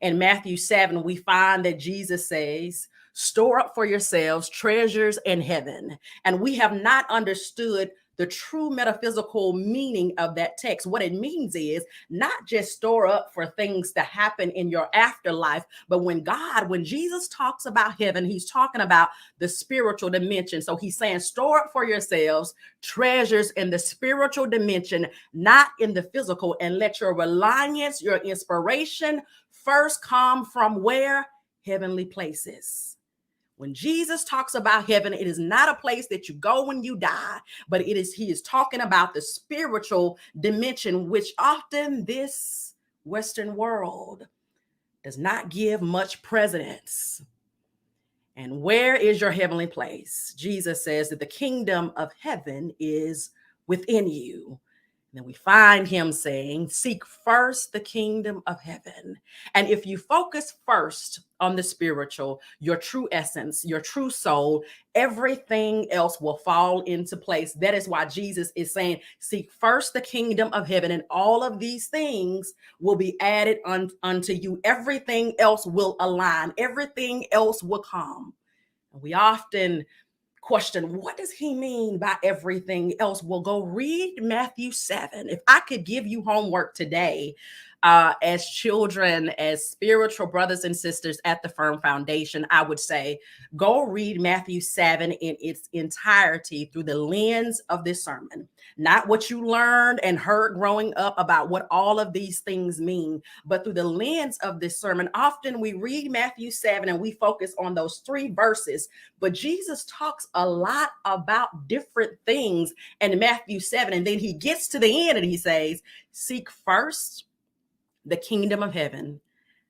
In Matthew 7, we find that Jesus says, store up for yourselves treasures in heaven. And we have not understood the true metaphysical meaning of that text. What it means is not just store up for things to happen in your afterlife, but when Jesus talks about heaven, he's talking about the spiritual dimension. So he's saying, store up for yourselves treasures in the spiritual dimension, not in the physical, and let your reliance, your inspiration first come from where? Heavenly places. When Jesus talks about heaven, it is not a place that you go when you die, but he is talking about the spiritual dimension, which often this Western world does not give much precedence. And where is your heavenly place? Jesus says that the kingdom of heaven is within you. And then we find him saying, seek first the kingdom of heaven. And if you focus first on the spiritual, your true essence, your true soul, everything else will fall into place. That is why Jesus is saying, seek first the kingdom of heaven, and all of these things will be added unto you. Everything else will align. Everything else will come. And we often question, what does he mean by everything else? Well, go read Matthew 7. If I could give you homework today, as children, as spiritual brothers and sisters at the Firm Foundation, I would say go read Matthew 7 in its entirety through the lens of this sermon. Not what you learned and heard growing up about what all of these things mean, but through the lens of this sermon. Often we read Matthew 7 and we focus on those 3 verses, but Jesus talks a lot about different things in Matthew 7. And then he gets to the end and he says, seek first the kingdom of heaven,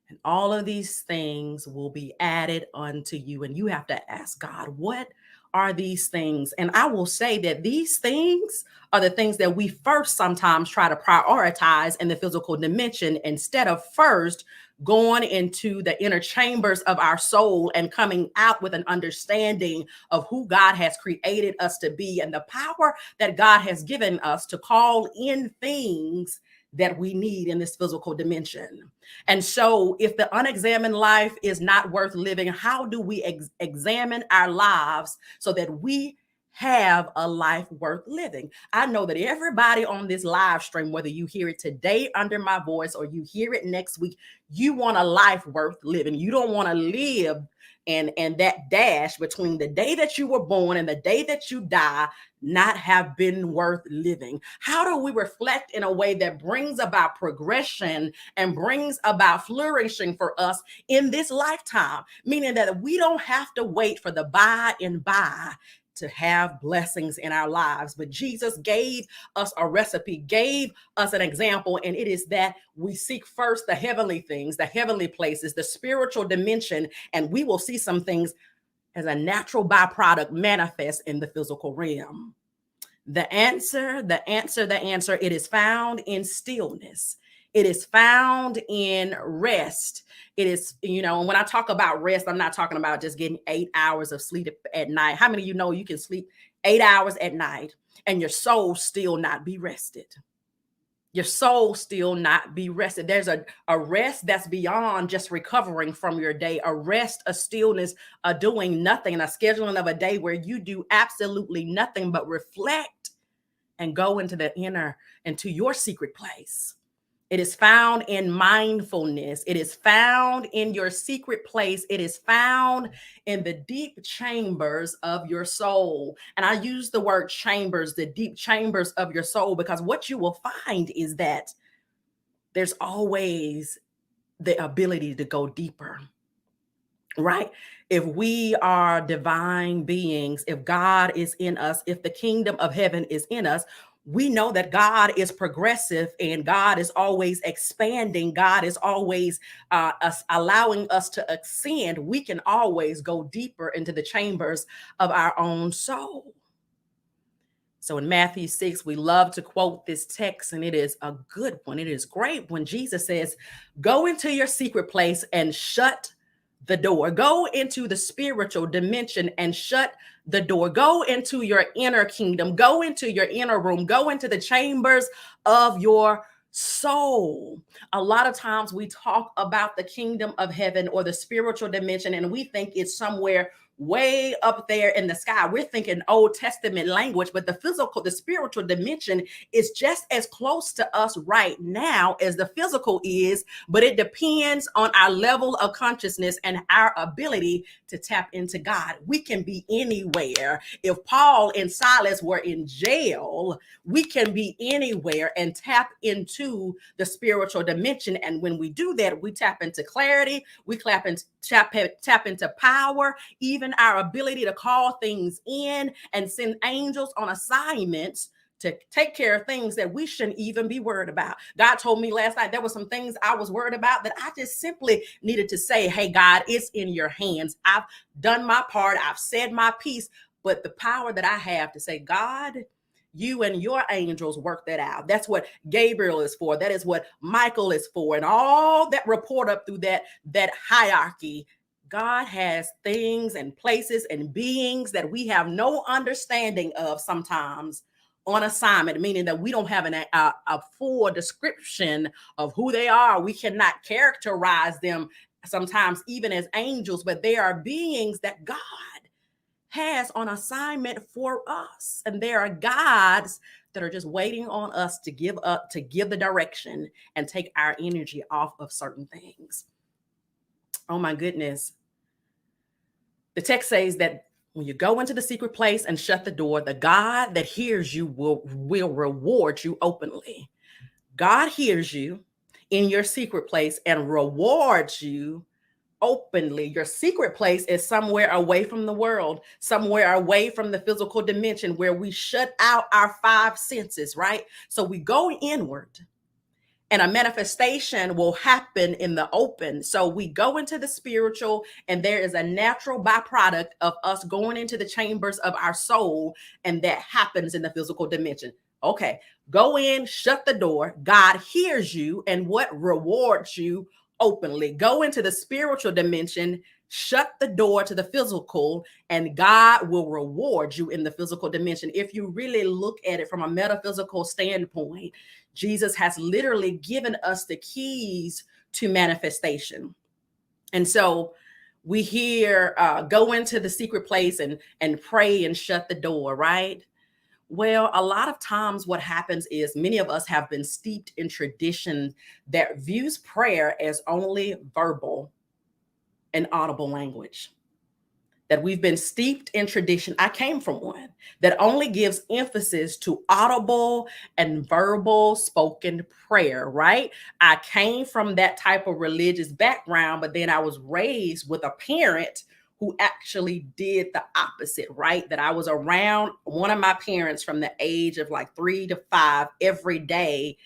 and all of these things will be added unto you. And you have to ask God, what are these things? And I will say that these things are the things that we first sometimes try to prioritize in the physical dimension, instead of first going into the inner chambers of our soul and coming out with an understanding of who God has created us to be and the power that God has given us to call in things that we need in this physical dimension. And so if the unexamined life is not worth living, how do we examine our lives so that we have a life worth living? I know that everybody on this live stream, whether you hear it today under my voice or you hear it next week, you want a life worth living. You don't want to live and that dash between the day that you were born and the day that you die not have been worth living. How do we reflect in a way that brings about progression and brings about flourishing for us in this lifetime? Meaning that we don't have to wait for the by and by to have blessings in our lives. But Jesus gave us a recipe, gave us an example, and it is that we seek first the heavenly things, the heavenly places, the spiritual dimension, and we will see some things as a natural byproduct manifest in the physical realm. The answer, it is found in stillness. It is found in rest. It is, when I talk about rest, I'm not talking about just getting 8 hours of sleep at night. How many of you know you can sleep 8 hours at night and your soul still not be rested? Your soul still not be rested. There's a rest that's beyond just recovering from your day, a rest, a stillness, a doing nothing, and a scheduling of a day where you do absolutely nothing but reflect and go into the inner, into your secret place. It is found in mindfulness. It is found in your secret place. It is found in the deep chambers of your soul. And I use the word chambers, the deep chambers of your soul, because what you will find is that there's always the ability to go deeper, right? If we are divine beings, if God is in us, if the kingdom of heaven is in us, we know that God is progressive and God is always expanding. God is always allowing us to ascend. We can always go deeper into the chambers of our own soul. So in Matthew 6, we love to quote this text, and it is a good one. It is great when Jesus says, go into your secret place and shut the door. Go into the spiritual dimension and shut the door. Go into your inner kingdom. Go into your inner room. Go into the chambers of your soul. A lot of times we talk about the kingdom of heaven or the spiritual dimension, and we think it's somewhere way up there in the sky. We're thinking Old Testament language, but the physical, the spiritual dimension is just as close to us right now as the physical is, but it depends on our level of consciousness and our ability to tap into God. We can be anywhere. If Paul and Silas were in jail, we can be anywhere and tap into the spiritual dimension. And when we do that, we tap into clarity, we tap into power, even our ability to call things in and send angels on assignments to take care of things that we shouldn't even be worried about. God told me last night there were some things I was worried about that I just simply needed to say, hey, God, it's in your hands. I've done my part. I've said my piece, but the power that I have to say, God, you and your angels work that out. That's what Gabriel is for. That is what Michael is for. And all that report up through that hierarchy. God has things and places and beings that we have no understanding of sometimes on assignment, meaning that we don't have a full description of who they are. We cannot characterize them sometimes even as angels, but they are beings that God has on assignment for us. And there are gods that are just waiting on us to give the direction and take our energy off of certain things. Oh my goodness. The text says that when you go into the secret place and shut the door, the God that hears you will reward you openly. God hears you in your secret place and rewards you openly. Your secret place is somewhere away from the world, somewhere away from the physical dimension where we shut out our five senses, right? So we go inward and a manifestation will happen in the open. So we go into the spiritual, and there is a natural byproduct of us going into the chambers of our soul, and that happens in the physical dimension. Okay, go in, shut the door. God hears you, and what rewards you openly. Go into the spiritual dimension, shut the door to the physical, and God will reward you in the physical dimension. If you really look at it from a metaphysical standpoint, Jesus has literally given us the keys to manifestation. And so we hear, go into the secret place and pray and shut the door, right? Well, a lot of times what happens is many of us have been steeped in tradition that views prayer as only verbal and audible language. That we've been steeped in tradition. I came from one that only gives emphasis to audible and verbal spoken prayer, right? I came from that type of religious background, but then I was raised with a parent who actually did the opposite, right? That I was around one of my parents from the age of like 3 to 5 every day,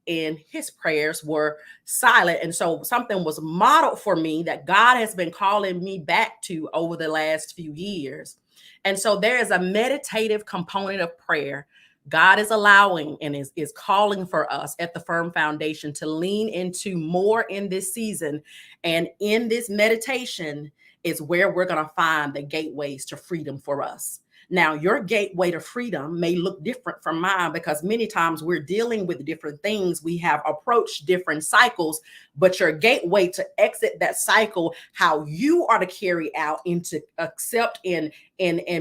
and his prayers were silent. And so something was modeled for me that God has been calling me back to over the last few years. And so there is a meditative component of prayer. God is allowing and is calling for us at the Firm Foundation to lean into more in this season. And in this meditation is where we're going to find the gateways to freedom for us. Now, your gateway to freedom may look different from mine because many times we're dealing with different things. We have approached different cycles, but your gateway to exit that cycle, how you are to carry out and to accept and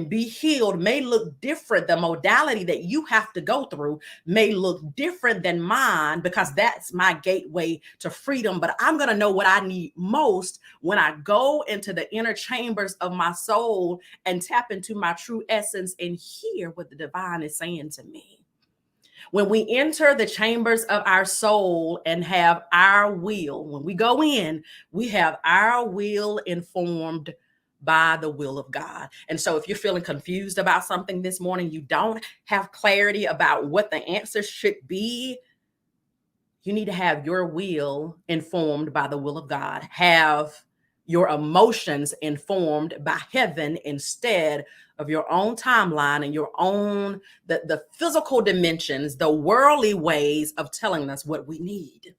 be healed may look different. The modality that you have to go through may look different than mine because that's my gateway to freedom. But I'm going to know what I need most when I go into the inner chambers of my soul and tap into my true essence and hear what the divine is saying to me. When we enter the chambers of our soul and have our will, when we go in, we have our will informed by the will of God. And so if you're feeling confused about something this morning, you don't have clarity about what the answer should be, you need to have your will informed by the will of God. Have your emotions informed by heaven instead of your own timeline and your own, the physical dimensions, the worldly ways of telling us what we need.